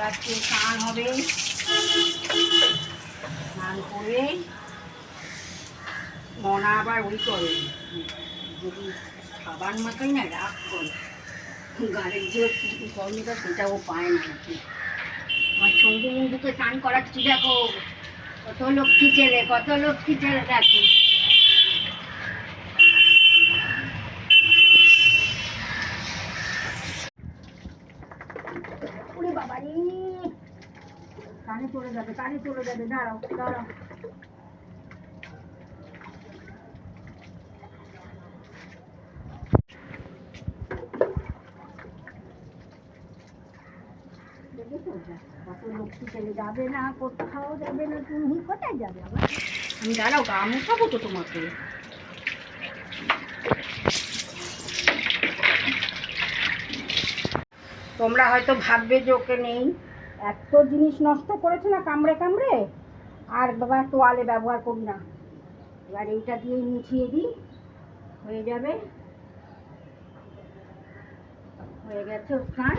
আজকে স্নান হবে, স্নান করে মনা আবার ওই করে, যদি সাবান মাখাই না রাগ করে, গাড়ির যে কর্মটা সেটাও পায় না নাকি। আমার সঙ্গে বন্ধুকে স্নান করাচ্ছি, দেখো কত লক্ষ্মী ছেলে, কত লক্ষ্মী ছেলে দেখো। ওরে বাবা রে, কানে চলে যাবে, কানে চলে যাবে, দাঁড়াও দাঁড়াও। কত লক্ষ্মী ছেলে, যাবে না, কোথাও যাবে না, তুমি কোথায় যাবে আবার? আমি দাঁড়াও, গা মুছাবো তো তোমাকে। তোমরা হয়তো ভাববে যে ওকে নেই, এত জিনিস নষ্ট করেছে না কামড়ে কামড়ে, আর বাবা তোয়ালে ব্যবহার করি না, এবার এইটা দিয়েই মুছিয়ে দিই, হয়ে যাবে, হয়ে গেছে স্নান।